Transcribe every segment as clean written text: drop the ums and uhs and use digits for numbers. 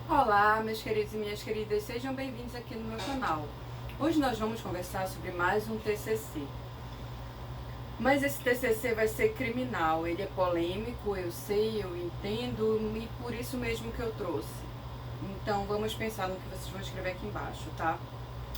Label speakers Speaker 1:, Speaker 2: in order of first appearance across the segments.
Speaker 1: Olá, meus queridos e minhas queridas, sejam bem-vindos aqui no meu canal. Hoje nós vamos conversar sobre mais um TCC. Mas esse TCC vai ser criminal, ele é polêmico, eu sei, eu entendo, e por isso mesmo que eu trouxe. Então vamos pensar no que vocês vão escrever aqui embaixo, tá?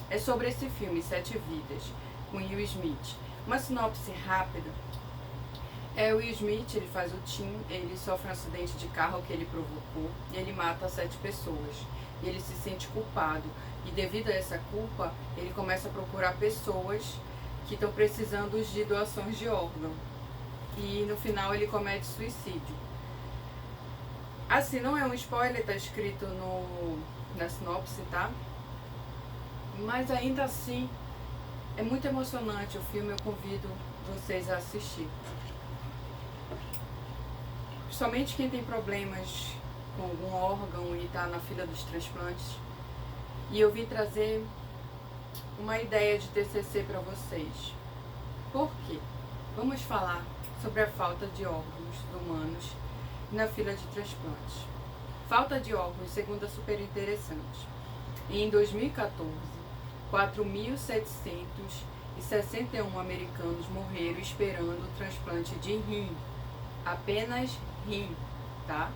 Speaker 1: É sobre esse filme, Sete Vidas, com Will Smith. Uma sinopse rápida. O Will Smith, ele faz o Tim, ele sofre um acidente de carro que ele provocou e ele mata 7 pessoas. E ele se sente culpado e devido a essa culpa, ele começa a procurar pessoas que estão precisando de doações de órgão. E no final ele comete suicídio. Assim, não é um spoiler, tá escrito na sinopse, tá? Mas ainda assim, é muito emocionante o filme, eu convido vocês a assistir. Somente quem tem problemas com algum órgão e está na fila dos transplantes. E eu vim trazer uma ideia de TCC para vocês. Por quê? Vamos falar sobre a falta de órgãos humanos na fila de transplantes. Falta de órgãos, segundo a Super Interessante. Em 2014, 4.761 americanos morreram esperando o transplante de rim. Apenas rim, tá?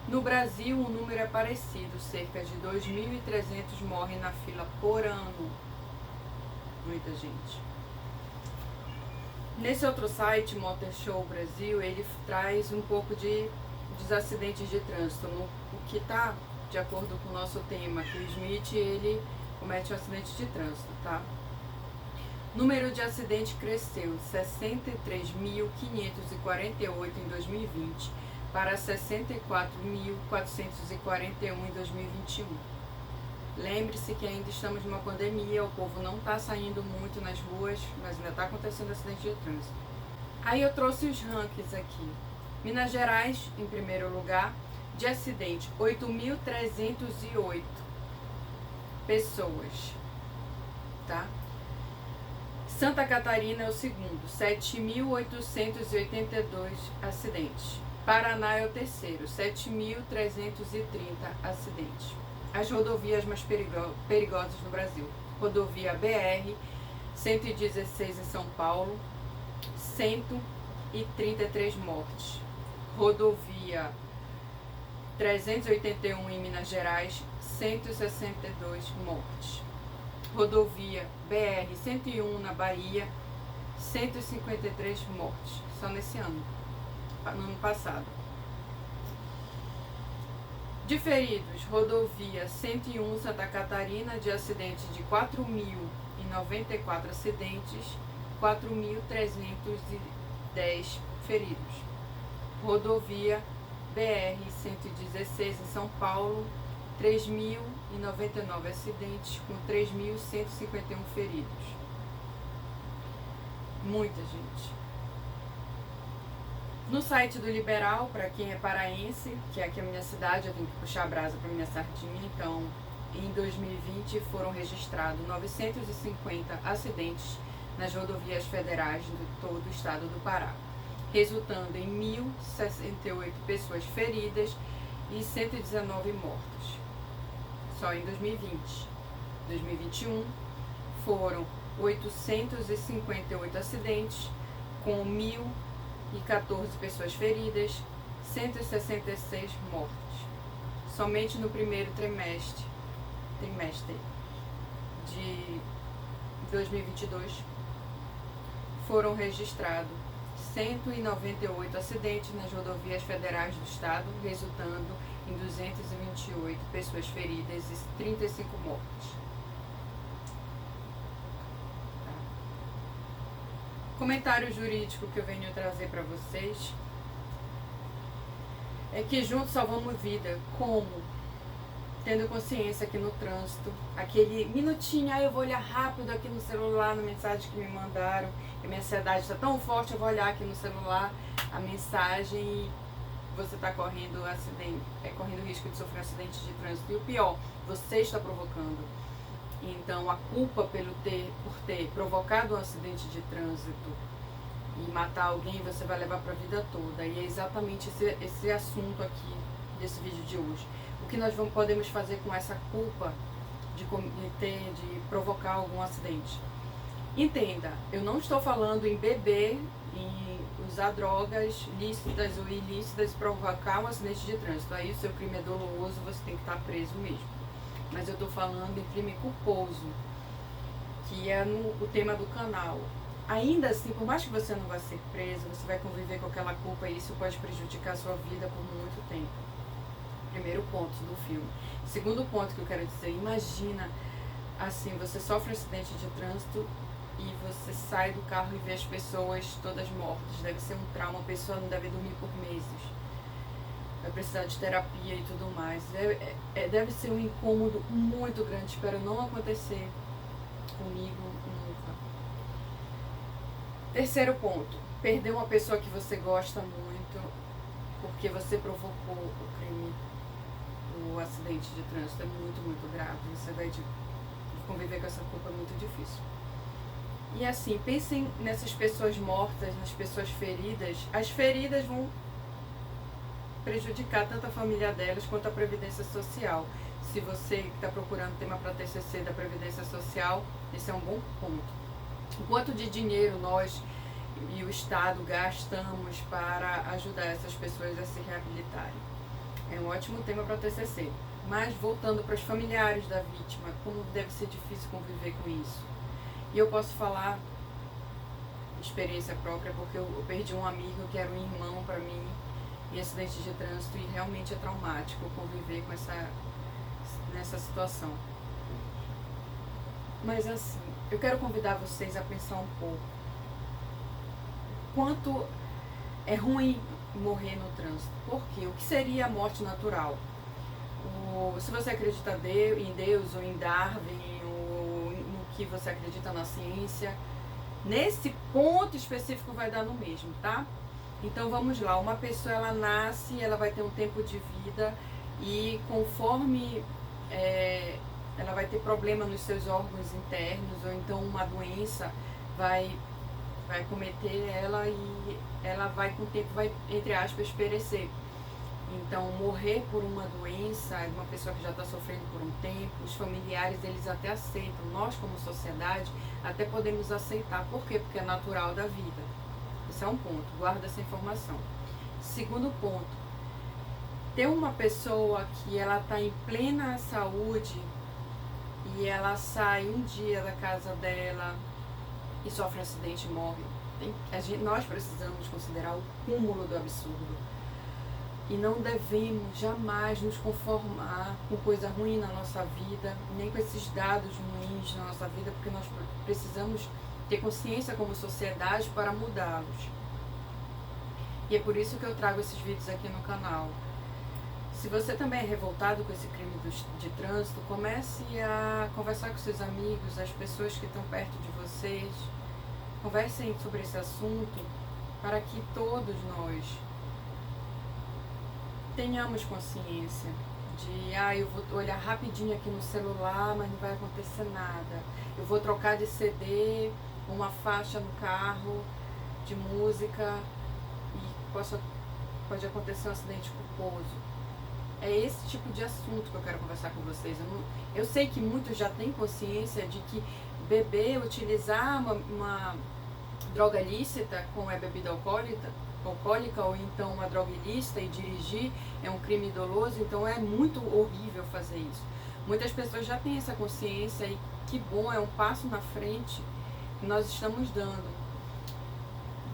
Speaker 1: No Brasil, o número é parecido, cerca de 2.300 morrem na fila por ano. Muita gente. Nesse outro site, Motor Show Brasil, ele traz um pouco dos acidentes de trânsito, o que está de acordo com o nosso tema, que o Smith, ele comete um acidente de trânsito, tá? Número de acidentes cresceu de 63.548 em 2020 para 64.441 em 2021. Lembre-se que ainda estamos numa pandemia, o povo não está saindo muito nas ruas, mas ainda está acontecendo acidente de trânsito. Aí eu trouxe os rankings aqui. Minas Gerais, em primeiro lugar, de acidente, 8.308 pessoas, tá? Santa Catarina é o segundo, 7.882 acidentes. Paraná é o terceiro, 7.330 acidentes. As rodovias mais perigosas no Brasil. Rodovia BR, 116 em São Paulo, 133 mortes. Rodovia 381 em Minas Gerais, 162 mortes. Rodovia BR-101 na Bahia, 153 mortes, só nesse ano, no ano passado. De feridos, rodovia 101 Santa Catarina, de acidentes de 4.094 acidentes, 4.310 feridos. Rodovia BR-116 em São Paulo, 3.099 acidentes com 3.151 feridos. Muita gente. No site do Liberal, para quem é paraense, que é aqui a minha cidade, eu tenho que puxar a brasa para minha sardinha, então em 2020 foram registrados 950 acidentes nas rodovias federais de todo o estado do Pará, resultando em 1.068 pessoas feridas e 119 mortos. Só em 2020. 2021 foram 858 acidentes, com 1.014 pessoas feridas, 166 mortes. Somente no primeiro trimestre de 2022 foram registrados 198 acidentes nas rodovias federais do estado, resultando em 228 pessoas feridas e 35 mortes. Tá. Comentário jurídico que eu venho trazer para vocês é que juntos salvamos vida. Como? Tendo consciência aqui no trânsito, aquele minutinho, eu vou olhar rápido aqui no celular, na mensagem que me mandaram, que a minha ansiedade está tão forte, eu vou olhar aqui no celular a mensagem e você está correndo risco de sofrer um acidente de trânsito. E o pior, você está provocando. Então a culpa por ter provocado um acidente de trânsito e matar alguém, você vai levar para a vida toda. E é exatamente esse assunto aqui desse vídeo de hoje. O que nós podemos fazer com essa culpa de provocar algum acidente? Entenda, eu não estou falando em beber, em usar drogas lícitas ou ilícitas e provocar um acidente de trânsito. Aí o seu crime é doloso, você tem que estar preso mesmo. Mas eu estou falando em crime culposo, que é o tema do canal. Ainda assim, por mais que você não vá ser preso, você vai conviver com aquela culpa e isso pode prejudicar a sua vida por muito tempo. Primeiro ponto do filme. Segundo ponto que eu quero dizer, imagina, assim, você sofre um acidente de trânsito e você sai do carro e vê as pessoas todas mortas. Deve ser um trauma, a pessoa não deve dormir por meses. Vai precisar de terapia e tudo mais. Deve ser um incômodo muito grande. Espero não acontecer comigo nunca. Terceiro ponto, perder uma pessoa que você gosta muito porque você provocou o crime, o acidente de trânsito. É muito, muito grave. Você vai conviver com essa culpa, é muito difícil. E assim, pensem nessas pessoas mortas, nas pessoas feridas. As feridas vão prejudicar tanto a família delas quanto a Previdência Social. Se você está procurando tema para TCC da Previdência Social, esse é um bom ponto. O quanto de dinheiro nós e o Estado gastamos para ajudar essas pessoas a se reabilitarem. É um ótimo tema para TCC. Mas voltando para os familiares da vítima, como deve ser difícil conviver com isso. E eu posso falar experiência própria, porque eu perdi um amigo que era um irmão para mim em acidente de trânsito e realmente é traumático conviver com nessa situação. Mas assim, eu quero convidar vocês a pensar um pouco. Quanto é ruim morrer no trânsito? Por quê? O que seria a morte natural? Se você acredita em Deus ou em Darwin, ou no que você acredita na ciência, nesse ponto específico vai dar no mesmo, tá? Então vamos lá, uma pessoa ela nasce, ela vai ter um tempo de vida e conforme ela vai ter problema nos seus órgãos internos ou então uma doença vai cometer ela e ela vai com o tempo, vai, entre aspas, perecer. Então, morrer por uma doença, uma pessoa que já está sofrendo por um tempo, os familiares, eles até aceitam. Nós, como sociedade, até podemos aceitar. Por quê? Porque é natural da vida. Esse é um ponto, guarda essa informação. Segundo ponto, ter uma pessoa que ela está em plena saúde e ela sai um dia da casa dela e sofre um acidente e morre. Nós precisamos considerar o cúmulo do absurdo. E não devemos jamais nos conformar com coisa ruim na nossa vida, nem com esses dados ruins na nossa vida, porque nós precisamos ter consciência como sociedade para mudá-los. E é por isso que eu trago esses vídeos aqui no canal. Se você também é revoltado com esse crime de trânsito, comece a conversar com seus amigos, as pessoas que estão perto de vocês. Conversem sobre esse assunto para que todos nós tenhamos consciência de, eu vou olhar rapidinho aqui no celular, mas não vai acontecer nada. Eu vou trocar de CD, uma faixa no carro, de música, e pode acontecer um acidente culposo. É esse tipo de assunto que eu quero conversar com vocês. Eu sei que muitos já têm consciência de que beber, utilizar uma droga lícita, como é bebida alcoólica ou então uma droga ilícita e dirigir é um crime doloso, então é muito horrível fazer isso. Muitas pessoas já têm essa consciência e que bom, é um passo na frente que nós estamos dando.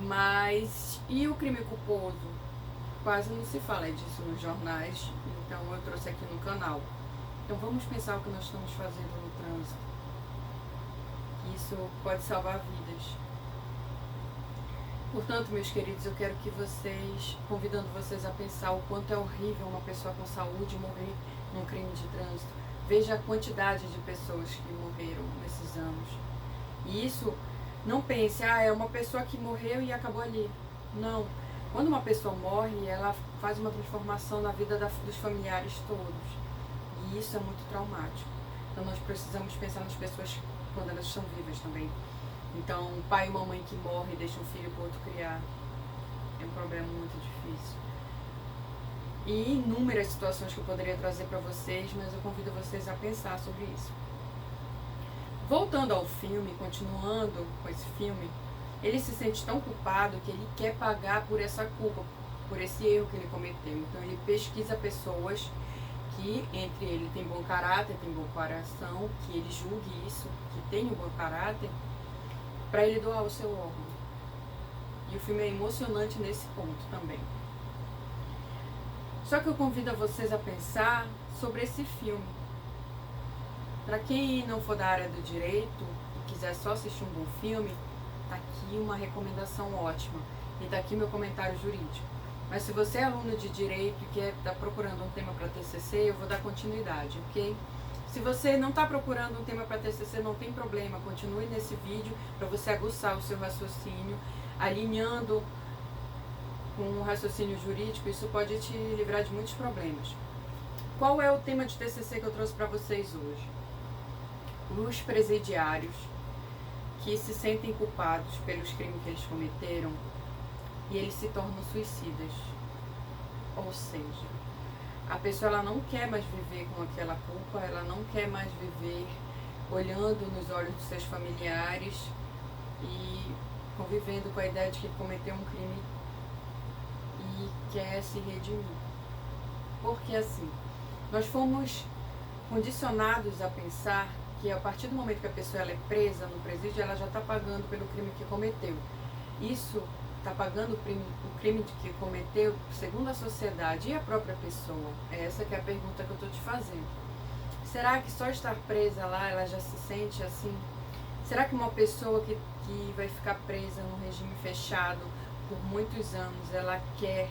Speaker 1: Mas e o crime culposo? Quase não se fala disso nos jornais, então eu trouxe aqui no canal. Então vamos pensar o que nós estamos fazendo no trânsito. Isso pode salvar vidas. Portanto, meus queridos, eu quero que vocês, convidando vocês a pensar o quanto é horrível uma pessoa com saúde morrer num crime de trânsito. Veja a quantidade de pessoas que morreram nesses anos. E isso, não pense, é uma pessoa que morreu e acabou ali. Não. Quando uma pessoa morre, ela faz uma transformação na vida dos familiares todos. E isso é muito traumático. Então nós precisamos pensar nas pessoas quando elas estão vivas também. Então, um pai e uma mãe que morrem e deixam um filho para o outro criar é um problema muito difícil. e inúmeras situações que eu poderia trazer para vocês, mas eu convido vocês a pensar sobre isso. Voltando ao filme, continuando com esse filme, ele se sente tão culpado que ele quer pagar por essa culpa, por esse erro que ele cometeu. Então ele pesquisa pessoas que entre ele tem bom caráter, tem bom coração, que ele julgue isso, que tem um bom caráter, para ele doar o seu órgão. E o filme é emocionante nesse ponto também. Só que eu convido a vocês a pensar sobre esse filme. Para quem não for da área do direito e quiser só assistir um bom filme, tá aqui uma recomendação ótima. E tá aqui meu comentário jurídico. Mas se você é aluno de direito e quer estar procurando um tema para TCC, eu vou dar continuidade, ok? Se você não está procurando um tema para TCC, não tem problema, continue nesse vídeo para você aguçar o seu raciocínio, alinhando com o raciocínio jurídico, isso pode te livrar de muitos problemas. Qual é o tema de TCC que eu trouxe para vocês hoje? Os presidiários que se sentem culpados pelos crimes que eles cometeram e eles se tornam suicidas. Ou seja, a pessoa ela não quer mais viver com aquela culpa, ela não quer mais viver olhando nos olhos dos seus familiares e convivendo com a ideia de que cometeu um crime e quer se redimir. Porque assim, nós fomos condicionados a pensar que a partir do momento que a pessoa ela é presa no presídio, ela já está pagando pelo crime que cometeu. Isso está pagando o crime que cometeu segundo a sociedade e a própria pessoa? Essa que é a pergunta que eu estou te fazendo. Será que só estar presa lá, ela já se sente assim? Será que uma pessoa que vai ficar presa num regime fechado por muitos anos, ela quer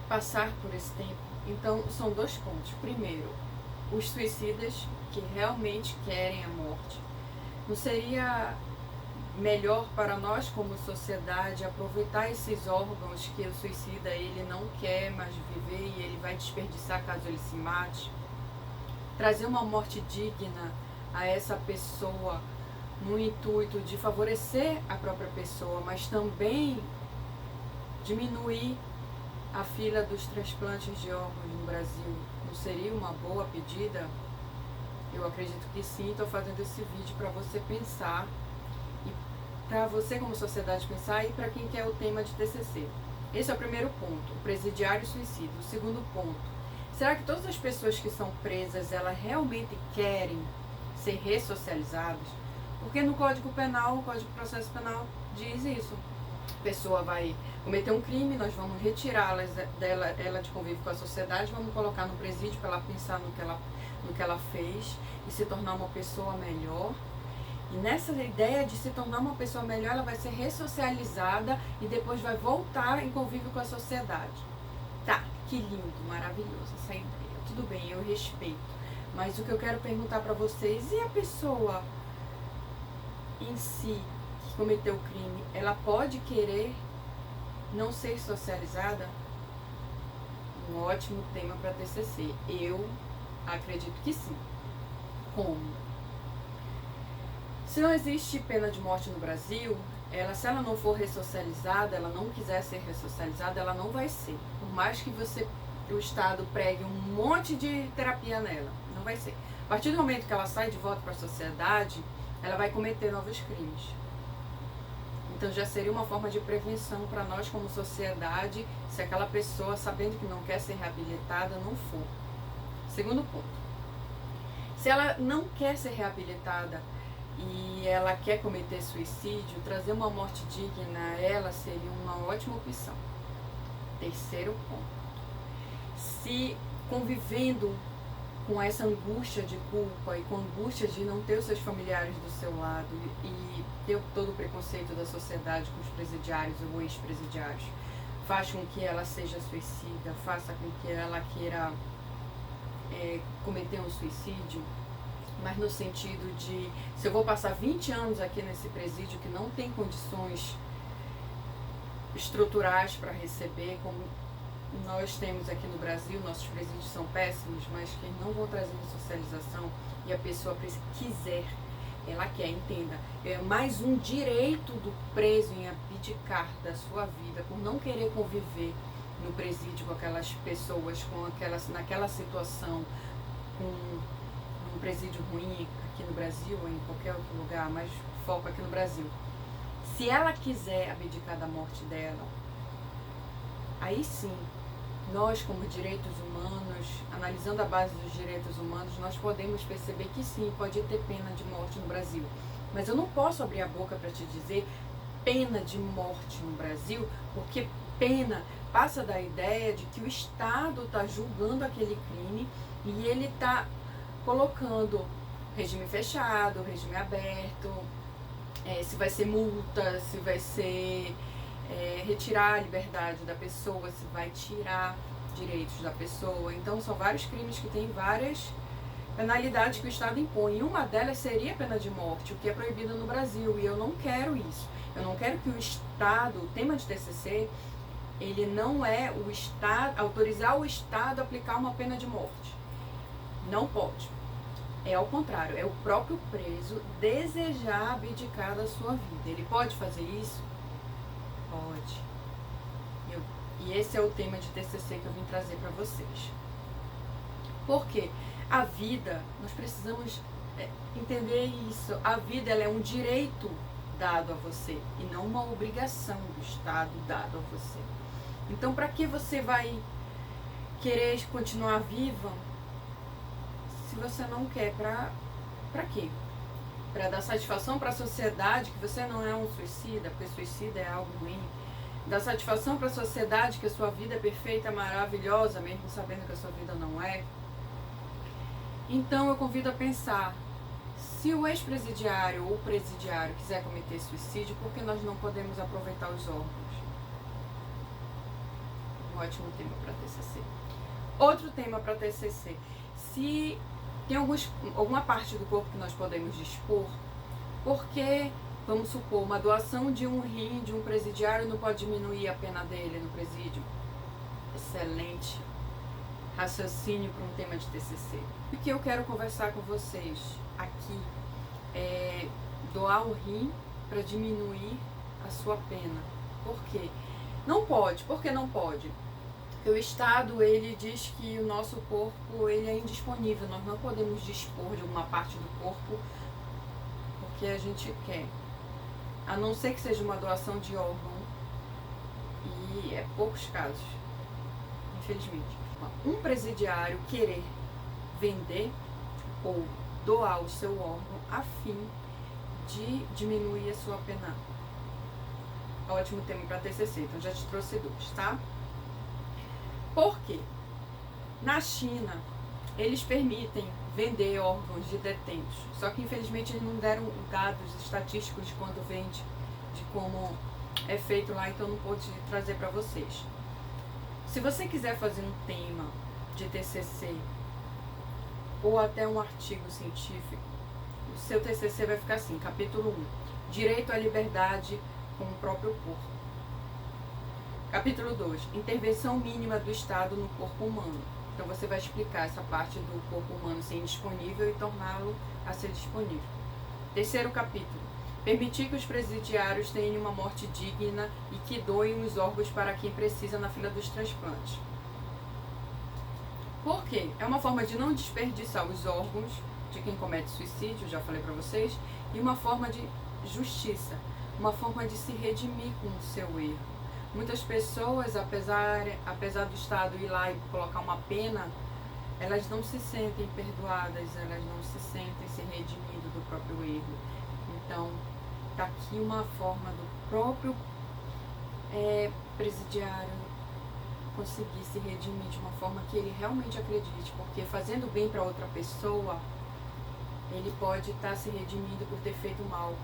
Speaker 1: passar por esse tempo? Então, são dois pontos. Primeiro, os suicidas que realmente querem a morte. Não seria melhor para nós como sociedade aproveitar esses órgãos que o suicida ele não quer mais viver e ele vai desperdiçar caso ele se mate? Trazer uma morte digna a essa pessoa no intuito de favorecer a própria pessoa, mas também diminuir a fila dos transplantes de órgãos no Brasil. Não seria uma boa pedida? Eu acredito que sim. Estou fazendo esse vídeo para você pensar, e para você como sociedade pensar, e para quem quer o tema de TCC. Esse é o primeiro ponto, o presidiário suicida. O segundo ponto, será que todas as pessoas que são presas, elas realmente querem ser ressocializadas? Porque no Código Penal, o Código de Processo Penal diz isso. A pessoa vai cometer um crime, nós vamos retirá-la ela de convívio com a sociedade, vamos colocar no presídio para ela pensar no que ela fez e se tornar uma pessoa melhor. E nessa ideia de se tornar uma pessoa melhor, ela vai ser ressocializada e depois vai voltar em convívio com a sociedade. Tá, que lindo, maravilhoso essa ideia. Tudo bem, eu respeito. Mas o que eu quero perguntar para vocês, e a pessoa em si que cometeu o crime, ela pode querer não ser socializada? Um ótimo tema para TCC. Eu acredito que sim. Como? Se não existe pena de morte no Brasil, se ela não for ressocializada, ela não quiser ser ressocializada, ela não vai ser. Por mais que o Estado pregue um monte de terapia nela, não vai ser. A partir do momento que ela sai de volta para a sociedade, ela vai cometer novos crimes. Então já seria uma forma de prevenção para nós como sociedade, se aquela pessoa, sabendo que não quer ser reabilitada, não for. Segundo ponto, se ela não quer ser reabilitada e ela quer cometer suicídio, trazer uma morte digna a ela seria uma ótima opção. Terceiro ponto, se convivendo com essa angústia de culpa e com a angústia de não ter os seus familiares do seu lado e ter todo o preconceito da sociedade com os presidiários ou ex-presidiários, faz com que ela seja suicida, faça com que ela queira cometer um suicídio, mas no sentido de, se eu vou passar 20 anos aqui nesse presídio que não tem condições estruturais para receber, como nós temos aqui no Brasil, nossos presídios são péssimos, mas que não vão trazer socialização, e a pessoa quiser, ela quer, entenda, é mais um direito do preso em abdicar da sua vida por não querer conviver no presídio com aquelas pessoas, naquela situação, com um presídio ruim aqui no Brasil ou em qualquer outro lugar, mas foco aqui no Brasil. Se ela quiser abdicar da morte dela, aí sim, nós como direitos humanos, analisando a base dos direitos humanos, nós podemos perceber que sim, pode ter pena de morte no Brasil. Mas eu não posso abrir a boca para te dizer pena de morte no Brasil, porque pena passa da ideia de que o Estado está julgando aquele crime e ele está colocando regime fechado, regime aberto, se vai ser multa, se vai ser retirar a liberdade da pessoa, se vai tirar direitos da pessoa. Então são vários crimes que têm várias penalidades que o Estado impõe. E uma delas seria a pena de morte, o que é proibido no Brasil. E eu não quero isso. Eu não quero que o Estado, o tema de TCC, ele não é o Estado, autorizar o Estado a aplicar uma pena de morte. Não pode. É ao contrário, é o próprio preso desejar abdicar da sua vida. Ele pode fazer isso? Pode. E esse é o tema de TCC que eu vim trazer para vocês. Por quê? A vida, nós precisamos entender isso. A vida, ela é um direito dado a você e não uma obrigação do Estado dado a você. Então, para que você vai querer continuar viva se você não quer? Para quê? Para dar satisfação para a sociedade que você não é um suicida, porque suicida é algo ruim. Dar satisfação para a sociedade que a sua vida é perfeita, maravilhosa, mesmo sabendo que a sua vida não é. Então eu convido a pensar, se o ex-presidiário ou o presidiário quiser cometer suicídio, por que nós não podemos aproveitar os órgãos? Um ótimo tema para TCC. Outro tema para TCC, se tem alguma parte do corpo que nós podemos dispor, porque, vamos supor, uma doação de um rim de um presidiário não pode diminuir a pena dele no presídio? Excelente raciocínio para um tema de TCC. O que eu quero conversar com vocês aqui é doar o rim para diminuir a sua pena. Por quê? Não pode. Por que não pode? Porque o Estado, ele diz que o nosso corpo, ele é indisponível. Nós não podemos dispor de uma parte do corpo porque a gente quer. A não ser que seja uma doação de órgão. E é poucos casos, infelizmente. Um presidiário querer vender ou doar o seu órgão a fim de diminuir a sua pena. Ótimo tema para TCC, então já te trouxe dois, tá? Por quê? Na China, eles permitem vender órgãos de detentos, só que infelizmente eles não deram dados estatísticos de quanto vende, de como é feito lá, então não pude trazer para vocês. Se você quiser fazer um tema de TCC ou até um artigo científico, o seu TCC vai ficar assim, capítulo 1, Direito à Liberdade com o próprio corpo. Capítulo 2, Intervenção mínima do Estado no corpo humano. Então você vai explicar essa parte do corpo humano ser indisponível e torná-lo a ser disponível. Terceiro capítulo, permitir que os presidiários tenham uma morte digna e que doem os órgãos para quem precisa na fila dos transplantes. Por quê? É uma forma de não desperdiçar os órgãos de quem comete suicídio, já falei para vocês, e uma forma de justiça, uma forma de se redimir com o seu erro. Muitas pessoas, apesar do Estado ir lá e colocar uma pena, elas não se sentem perdoadas, elas não se sentem se redimindo do próprio erro. Então, está aqui uma forma do próprio presidiário conseguir se redimir de uma forma que ele realmente acredite, porque fazendo bem para outra pessoa, ele pode estar se redimindo por ter feito mal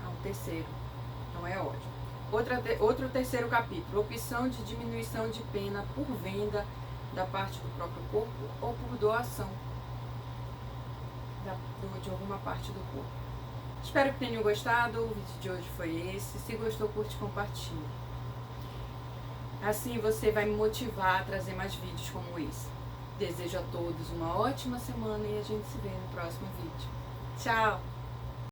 Speaker 1: a um terceiro. Então é ótimo. Outro terceiro capítulo, opção de diminuição de pena por venda da parte do próprio corpo ou por doação de alguma parte do corpo. Espero que tenham gostado, o vídeo de hoje foi esse. Se gostou, curte e compartilhe. Assim você vai me motivar a trazer mais vídeos como esse. Desejo a todos uma ótima semana e a gente se vê no próximo vídeo. Tchau!